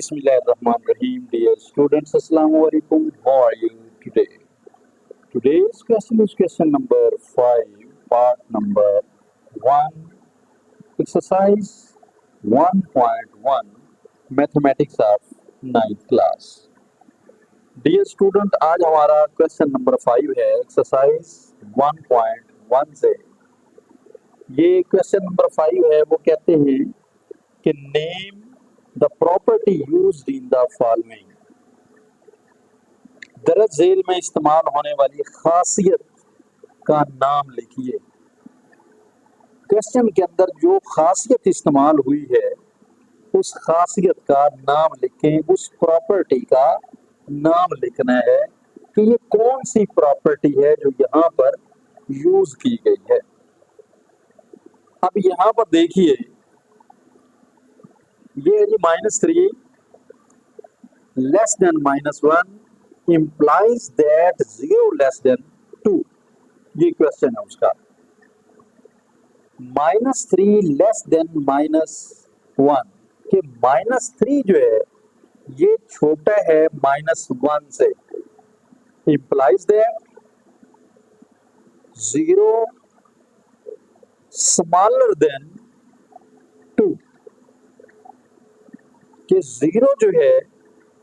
Bismillahirrahmanirrahim. Dear students, Assalamu alaikum. How are you today? Today's question is question number 5, part number 1, exercise 1.1, mathematics of 9th class. Dear student, आज हमारा question number 5 है exercise 1.1 से। ये question number 5 है, वो कहते हैं कि name the property used in the following. दरज झेल में इस्तेमाल होने वाली खासियत का नाम लिखिए। क्वेश्चन के अंदर जो खासियत इस्तेमाल हुई है उस खासियत का नाम लिखें, उस प्रॉपर्टी का नाम लिखना है कि ये कौन सी प्रॉपर्टी है जो यहाँ पर यूज की गई है। अब यहाँ पर देखिए, ये है जी -3 less than -1 implies that 0 less than 2। ये क्वेश्चन है उसका। -3 लेस देन -1 के -3 जो है ये छोटा है -1 से, implies that 0 smaller than 2 कि 0 जो है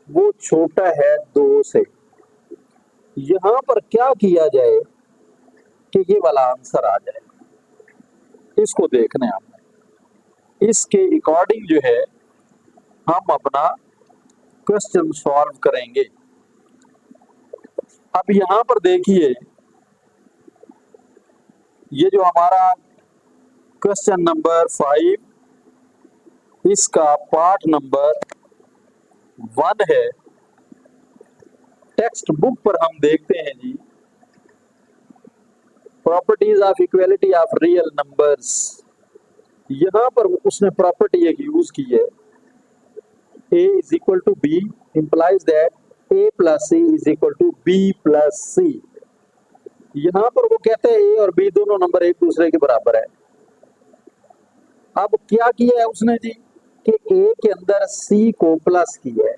वो छोटा है 2 से। यहां पर क्या किया जाए कि ये वाला आंसर आ जाए, इसको देखना है हमने। इसके अकॉर्डिंग जो है हम अपना क्वेश्चन सॉल्व करेंगे। अब यहां पर देखिए, ये जो हमारा क्वेश्चन नंबर 5 इसका पार्ट नंबर 1 है। टेक्स्ट बुक पर हम देखते हैं जी, properties of equality of real numbers. यहां पर उसने प्रॉपर्टी एक यूज की है, a is equal to B implies that a plus c is equal to b plus c। यहां पर वो कहते हैं a और b दोनों नंबर एक दूसरे के बराबर है। अब क्या किया है उसने जी कि a के अंदर c को प्लस किया है,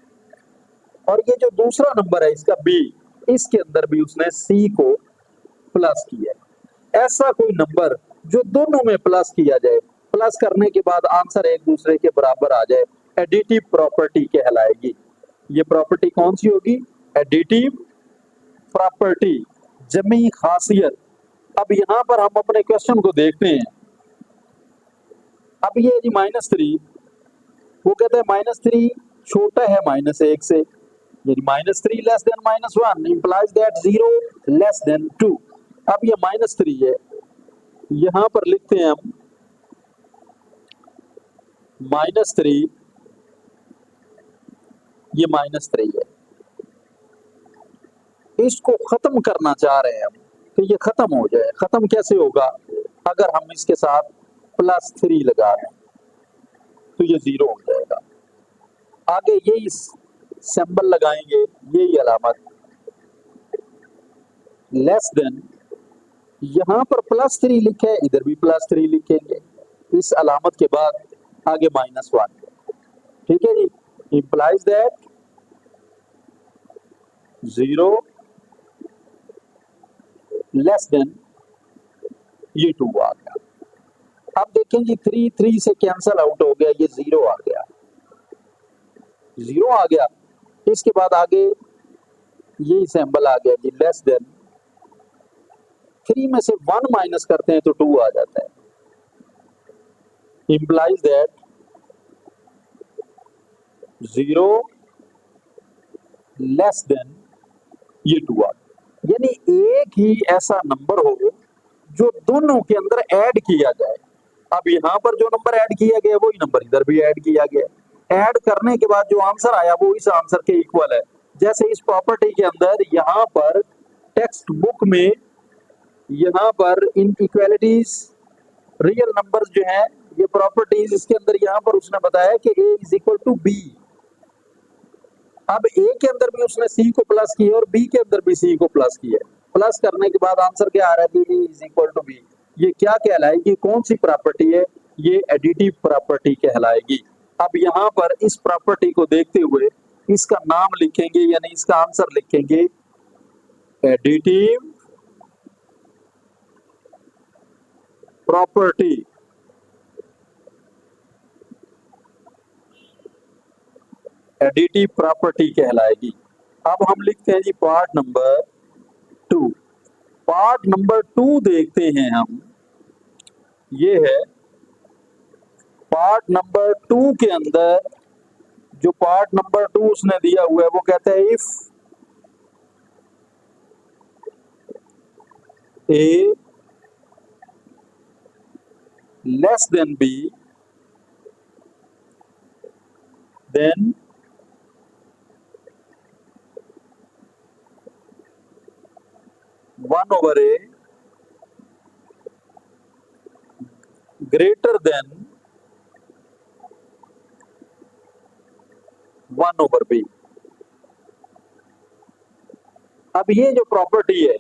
और ये जो दूसरा नंबर है इसका b, इसके अंदर भी उसने c को प्लस किया है। ऐसा कोई नंबर जो दोनों में प्लस किया जाए, प्लस करने के बाद आंसर एक दूसरे के बराबर आ जाए, एडिटिव प्रॉपर्टी कहलाएगी। ये प्रॉपर्टी कौन सी होगी? एडिटिव प्रॉपर्टी, जमी खासियत। अब यहां पर हम अपने क्वेश्चन को देखते हैं। अब ये जी -3, वो कहते हैं -3 छोटा है -1 से, यानी -3 less than -1 implies that 0 less than 2। अब ये -3 है, यहां पर लिखते हैं हम -3, ये -3 है। इसको खत्म करना चाह रहे हैं हम कि ये खत्म हो जाए। खत्म कैसे होगा? अगर हम इसके साथ +3 लगा दें तो ये 0 हो जाएगा। आगे यही सिंबल लगाएंगे, यही अलामत लेस देन, यहां पर +3 लिखे, इधर भी +3 लिखेंगे। इस अलामत के बाद आगे -1, ठीक है जी। इंप्लाइज दैट 0 लेस देन, ये 2 आ गया। अब देखें जी 3 से कैंसल आउट हो गया, ये 0 आ गया, 0 आ गया। इसके बाद आगे यही सिंबल आ गया जी लेस देन। 3 में से 1 माइनस करते हैं तो 2 आ जाता है। इंप्लाइज दैट 0 लेस देन, ये 2 आ गया। यानी एक ही ऐसा नंबर हो जो दोनों के अंदर ऐड किया जाए। अब यहाँ पर जो नंबर ऐड किया गया वही नंबर इधर भी ऐड किया गया। ऐड करने के बाद जो आंसर आया वो इस आंसर के इक्वल है। जैसे इस प्रॉपर्टी के अंदर यहाँ पर टेक्स्ट बुक में यहाँ पर इन इक्वालिटीज रियल नंबर्स जो हैं, ये प्रॉपर्टीज इसके अंदर यहाँ पर उसने बताया कि a is equal to b। अब a के अंदर भी उसने c को प्लस किया और b के अंदर भी c को प्लस किया। प्लस करने के बाद आंसर क्या आ रहा है कि a is equal to b। ये क्या कहलाएगी? कौन सी प्रॉपर्टी है? ये एडिटिव प्रॉपर्टी कहलाएगी। अब यहां पर इस प्रॉपर्टी को देखते हुए इसका नाम लिखेंगे, यानी इसका आंसर लिखेंगे एडिटिव प्रॉपर्टी। एडिटिव प्रॉपर्टी कहलाएगी। अब हम लिखते हैं जी पार्ट नंबर 2। पार्ट नंबर 2 देखते हैं हम, ये है पार्ट नंबर 2 के अंदर जो पार्ट नंबर 2 उसने दिया हुआ है वो कहता है if A less than B then one over A greater than one over B. अब ये जो प्रॉपर्टी है,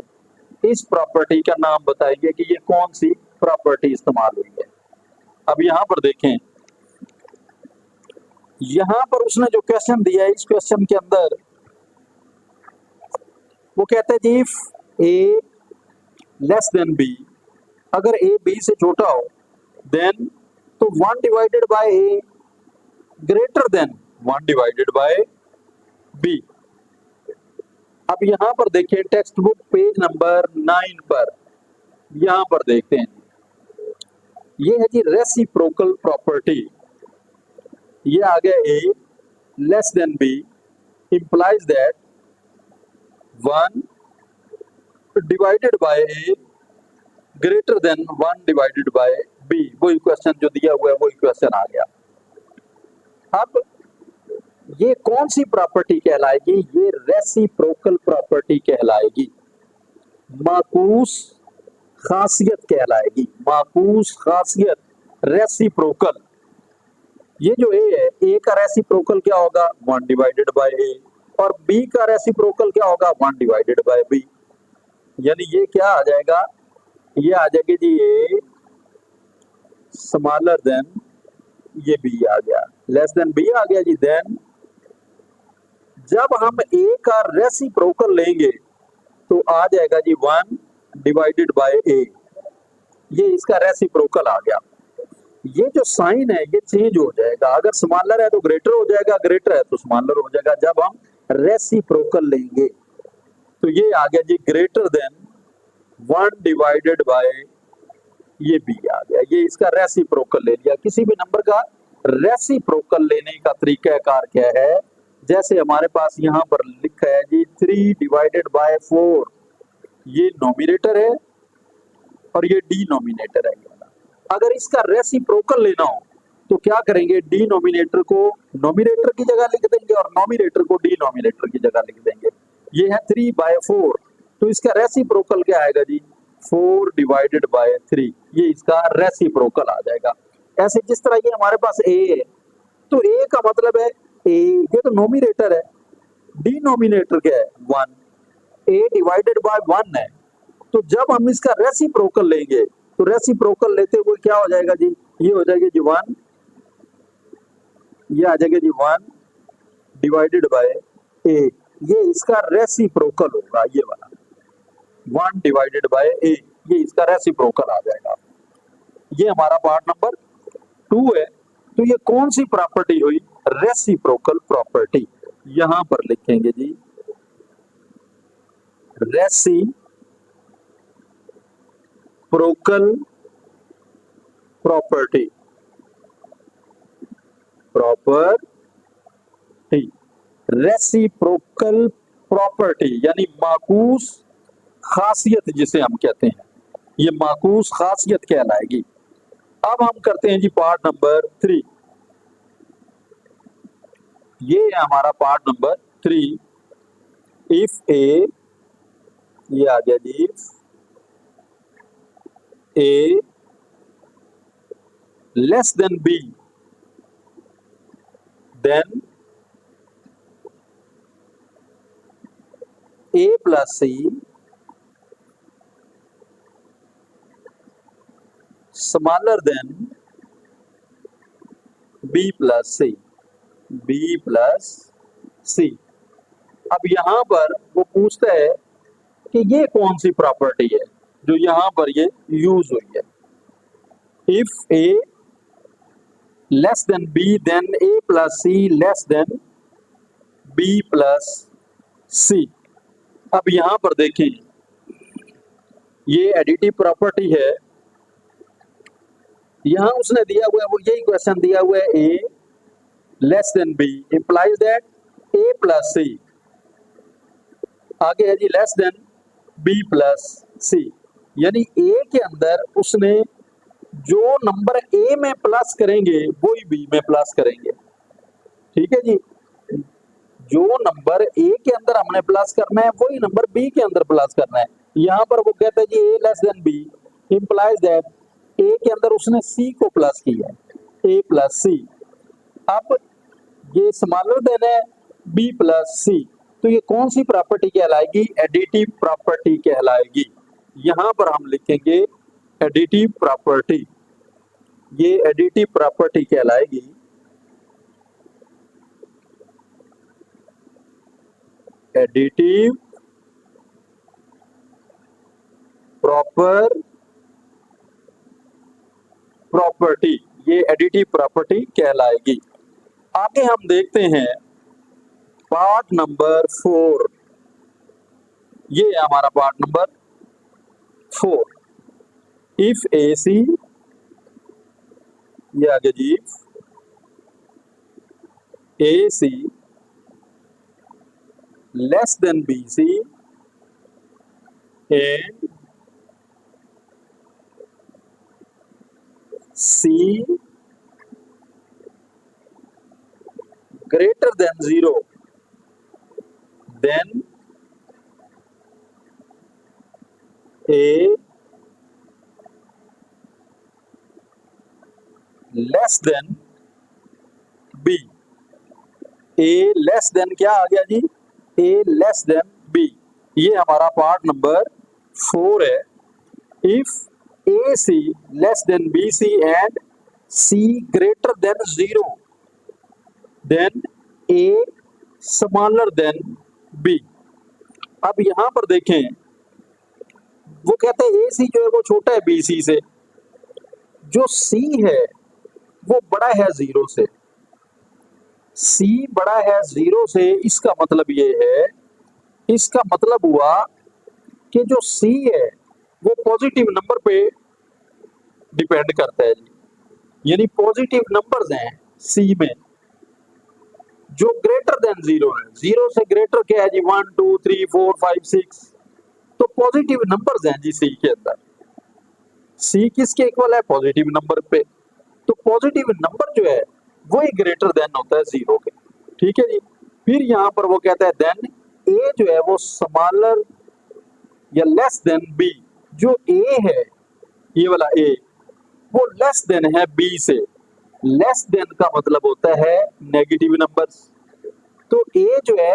इस प्रॉपर्टी का नाम बताइए कि ये कौन सी प्रॉपर्टी इस्तेमाल हुई है। अब यहां पर देखें, यहां पर उसने जो क्वेश्चन दिया है, इस क्वेश्चन के अंदर वो कहता है जी if A less than B, अगर ए बी से छोटा हो, देन तो 1 divided by A greater than 1 divided by B. अब यहां पर देखिए टेक्स्ट बुक पेज नंबर 9 पर, यहां पर देखते हैं, ये है जी रेसिप्रोकल प्रॉपर्टी। ये आ गया A less than B implies that 1 divided by A greater than 1 divided by B. वही क्वेश्चन जो दिया हुआ है वही क्वेश्चन आ गया। अब ये कौन सी प्रॉपर्टी कहलाएगी? ये रेसिप्रोकल प्रॉपर्टी कहलाएगी, माकूस खासियत कहलाएगी, माकूस खासियत रेसिप्रोकल। ये जो ए है, ए का रेसिप्रोकल क्या होगा? 1 डिवाइडेड बाय ए, और बी का रेसिप्रोकल क्या होगा? 1 डिवाइडेड बाय बी। यानी ये क्या आ जाएगा? ये आ जाएगी जी ए स्मॉलर देन, ये बी आ गया, लेस देन बी आ गया जी। देन जब हम ए का रेसिप्रोकल लेंगे तो आ जाएगा जी 1 डिवाइडेड बाय ए, ये इसका रेसिप्रोकल आ गया। ये जो साइन है ये चेंज हो जाएगा, अगर स्मॉलर है तो ग्रेटर हो जाएगा, ग्रेटर है तो स्मॉलर हो जाएगा जब हम रेसिप्रोकल लेंगे। तो ये आ गया जी ग्रेटर देन 1 डिवाइडेड बाय, ये बी आ गया, ये इसका रेसिप्रोकल ले लिया। किसी भी नंबर का रेसिप्रोकल लेने का तरीकाकार क्या है? जैसे हमारे पास यहाँ पर लिखा है जी 3 डिवाइडेड बाय 4, ये नोमिनेटर है और ये डिनोमिनेटर है। अगर इसका रेसिप्रोकल लेना हो तो क्या करेंगे? डिनोमिनेटर को नोमिनेटर की जगह लिख देंगे और नोमिनेटर को डिनोमिनेटर की जगह लिख देंगे। ये है 3 बाय 4, तो इसका रेसिप्रोकल क्या आएगा जी? 4 डिवाइडेड बाय 3, ये इसका रेसिप्रोकल आ जाएगा। ऐसे जिस तरह ये हमारे पास ए है, तो ए का मतलब है ए, ये तो नोमिनेटर है, डिनोमिनेटर क्या है? 1, ए डिवाइडेड बाय 1 है। तो जब हम इसका रेसिप्रोकल लेंगे तो रेसिप्रोकल लेते हुए क्या हो जाएगा जी? ये हो जाएगा जी 1, ये आ जाएगा जी 1 डिवाइडेड बाय ए, ये इसका रेसिप्रोकल होगा, ये वाला 1 डिवाइडेड बाय ए, ये इसका रेसिप्रोकल आ जाएगा। ये हमारा पार्ट नंबर 2 है। तो ये कौन सी प्रॉपर्टी हुई? Reciprocal property. यहां पर लिखेंगे जी reciprocal property, property reciprocal property यानी माकूस खासियत जिसे हम कहते हैं, ये माकूस खासियत कहलाएगी। अब हम करते हैं जी पार्ट नंबर 3। ये है हमारा पार्ट नंबर 3। इफ ए, ये आ गया जी A less than B, then A plus C smaller than B plus C, B plus सी। अब यहां पर वो पूछता है कि ये कौन सी प्रॉपर्टी है जो यहां पर ये यूज हुई है। If A less than B then A plus C less than B plus सी। अब यहां पर देखें, ये एडिटिव प्रॉपर्टी है। यहां उसने दिया हुआ है, वो यही क्वेश्चन दिया हुआ है, A less than B implies that A plus C, आगे है जी less than B plus C. यानी ए के अंदर उसने जो नंबर ए में प्लस करेंगे वही बी में प्लस करेंगे। ठीक है जी, जो नंबर ए के अंदर हमने प्लस करना है वही नंबर बी के अंदर प्लस करना है। यहां पर वो कहता है जी A less than B implies that A के अंदर उसने सी को प्लस किया है, ए प्लस सी। अब ये स्मॉलर देन है बी प्लस सी, तो ये कौन सी प्रॉपर्टी कहलाएगी? एडिटिव प्रॉपर्टी कहलाएगी। यहां पर हम लिखेंगे एडिटिव प्रॉपर्टी, ये एडिटिव प्रॉपर्टी कहलाएगी। एडिटिव प्रॉपर्टी, ये एडिटिव प्रॉपर्टी कहलाएगी। आगे हम देखते हैं पार्ट नंबर 4, ये है हमारा part number 4। If A C, ये आगे जी A C less than B C and C greater than 0, then A less than B। A less than क्या आ गया जी? A less than B। ये हमारा पार्ट नंबर 4 है। If AC less than BC and C greater than 0, then A smaller than B। अब यहां पर देखें, वो कहते हैं AC जो है वो छोटा है BC से, जो C है वो बड़ा है 0 से। C बड़ा है 0 से, इसका मतलब ये है, इसका मतलब हुआ कि जो C है वो पॉजिटिव नंबर पे डिपेंड करता है जी। यानी पॉजिटिव नंबर्स हैं C में जो ग्रेटर देन 0 है। 0 से ग्रेटर क्या है जी? 1 2 3 4 5 6, तो पॉजिटिव नंबर्स हैं जी C के अंदर। C किसके इक्वल है? पॉजिटिव नंबर पे। तो पॉजिटिव नंबर जो है वो ही ग्रेटर देन होता है 0 के। ठीक है जी। फिर यहाँ पर वो कहता है देन A जो है वो स्मॉलर या लेस देन B। जो A है, ये वाला A, वो लेस देन है B से। लेस देन का मतलब होता है नेगेटिव नंबर्स। तो A जो है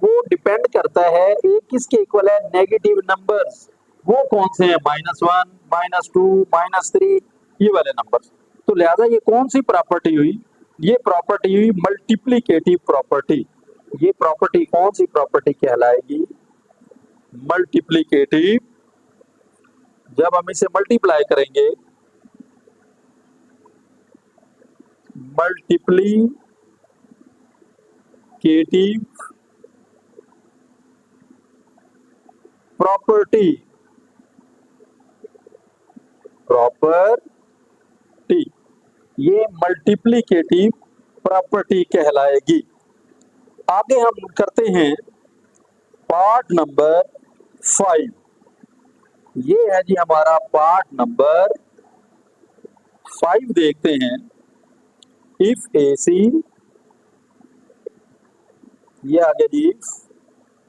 वो डिपेंड करता है, A किसके इक्वल है? Negative numbers. वो कौन से हैं? -1, -2, -3, ये वाले नंबर्स। तो लिहाजा ये कौन सी प्रॉपर्टी हुई? ये प्रॉपर्टी हुई मल्टीप्लिकेटिव प्रॉपर्टी। ये प्रॉपर्टी कौन सी प्रॉपर्टी कहलाएगी? मल्टीप्लिकेटिव। जब हम इसे मल्टीप्लाई करेंगे, मल्टीप्लिकेटिव प्रॉपर्टी, ये मल्टीप्लिकेटिव प्रॉपर्टी कहलाएगी। आगे हम करते हैं पार्ट नंबर 5। ये है जी हमारा पार्ट नंबर 5। देखते हैं इफ AC, ये आगे जी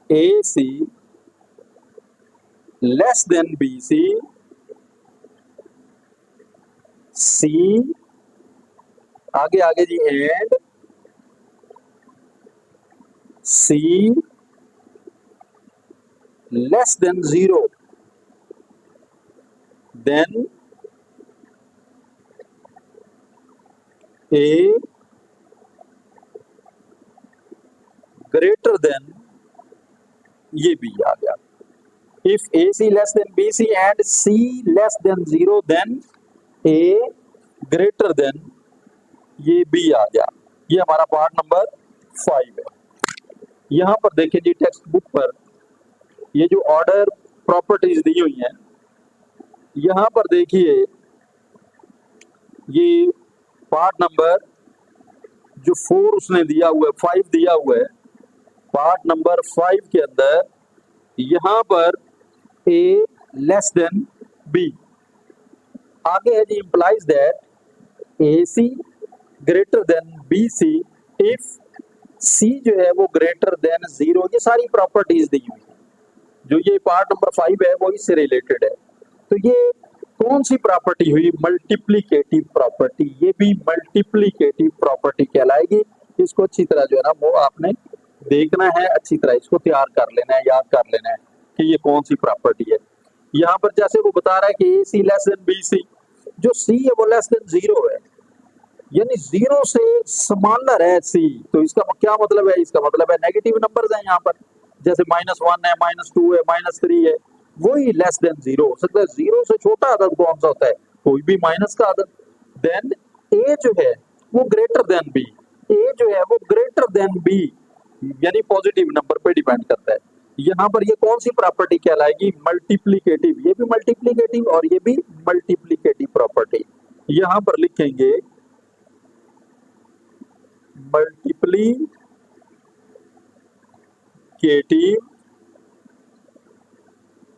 AC less than BC, C आगे जी and C less than 0, then A greater than ये बी आ गया। If A C less than B C and C less than 0 then A greater than ये B आ गया। ये हमारा पार्ट नंबर 5 है। यहां पर देखिए जी टेक्स्ट बुक पर ये जो ऑर्डर प्रॉपर्टीज दी हुई हैं, यहां पर देखिए ये पार्ट नंबर जो 4 उसने दिया हुआ है, 5 दिया हुआ है, पार्ट नंबर 5 के अंदर यहां पर ए लेस देन बी आगे है जी, implies that A C greater than B C if C जो है वो ग्रेटर देन 0। ये सारी प्रॉपर्टीज दी हुई है। जो ये पार्ट नंबर 5 है वो इससे रिलेटेड है। तो ये कौन सी प्रॉपर्टी हुई? Multiplicative property. ये भी मल्टीप्लिकेटिव प्रॉपर्टी कहलाएगी। इसको अच्छी तरह जो है ना वो आपने देखना है, अच्छी तरह इसको तैयार कर लेना है, याद कर लेना है कि ये कौन सी प्रॉपर्टी है। यहाँ पर जैसे वो बता रहा है कि ए सी लेस देन बी सी, जो सी है वो लेस देन 0 है, यानी 0 से स्मॉलर है सी। तो इसका क्या मतलब है? इसका मतलब है नेगेटिव नंबर्स हैं यहाँ पर, जैसे -1 है, -2 है, -3 है, वही लेस देन 0 हो सकता है। 0 से छोटा अदद कौन सा होता है? कोई भी माइनस का अदद। देन ए जो है वो ग्रेटर देन बी, ए जो है वो ग्रेटर देन बी, यानी पॉजिटिव नंबर पे डिपेंड करता है। यहाँ पर ये कौन सी प्रॉपर्टी कहलाएगी? मल्टीप्लिकेटिव। ये भी मल्टीप्लिकेटिव और ये भी मल्टीप्लिकेटिव प्रॉपर्टी। यहाँ पर लिखेंगे मल्टीप्लिकेटिव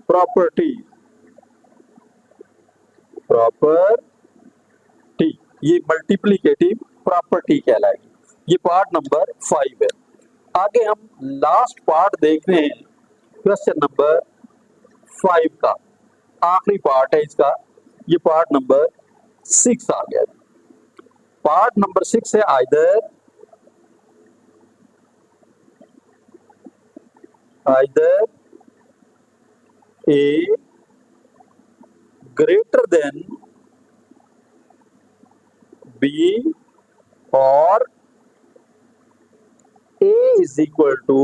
प्रॉपर्टी, ये मल्टीप्लिकेटिव प्रॉपर्टी कहलाएगी। ये पार्ट नंबर 5 है। आगे हम लास्ट पार्ट देख रहे हैं, क्वेश्चन नंबर 5 का आखिरी पार्ट है इसका। ये पार्ट नंबर 6 आ गया। पार्ट नंबर 6 है आइदर ए ग्रेटर देन बी और A is equal to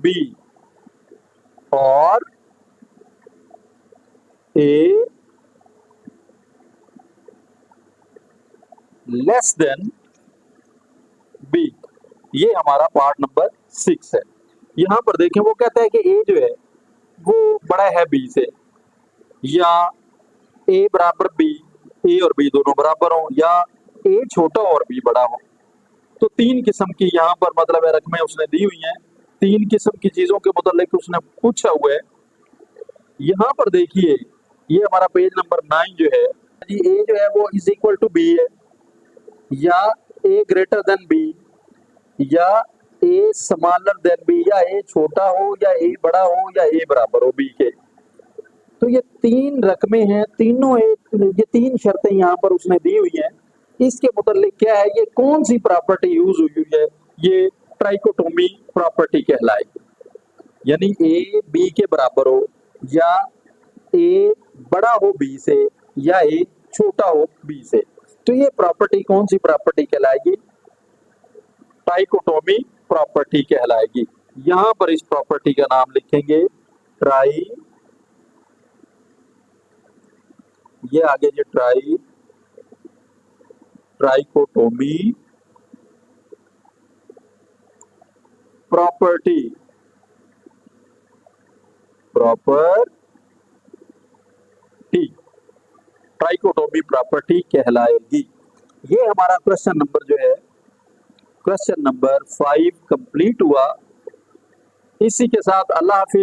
B और A लेस देन B। ये हमारा पार्ट नंबर 6 है। यहां पर देखें वो कहता है कि A जो है वो बड़ा है B से, या A बराबर B, A और B दोनों बराबर हो, या A छोटा और B बड़ा हो। तो 3 किस्म की यहाँ पर मतलब है रकमें उसने दी हुई हैं। 3 किस्म की चीजों के मुतालिक उसने पूछा हुआ है। यहाँ पर देखिए ये हमारा पेज नंबर 9 जो है जी, ए जो है वो इज इक्वल टू बी है, या ए ग्रेटर देन बी, या ए स्मॉलर देन बी, या ए छोटा हो, या ए बड़ा हो, या ए बराबर हो बी के। तो ये 3 रकमें हैं, तीनों ये 3 शर्तें यहाँ पर उसने दी हुई हैं। इसके मुतालिक क्या है, ये कौन सी प्रॉपर्टी यूज हुई है? ये ट्राइकोटोमी प्रॉपर्टी कहलाएगी। यानी ए बी के बराबर हो, या ए बड़ा हो बी से, या ए छोटा हो बी से। तो ये प्रॉपर्टी कौन सी प्रॉपर्टी कहलाएगी? ट्राइकोटोमी प्रॉपर्टी कहलाएगी। यहां पर इस प्रॉपर्टी का नाम लिखेंगे ये आगे जो ट्राइकोटोमी प्रॉपर्टी ट्राइकोटोमी प्रॉपर्टी कहलाएगी। ये हमारा क्वेश्चन नंबर जो है, क्वेश्चन नंबर 5 कंप्लीट हुआ। इसी के साथ अल्लाह हाफिज।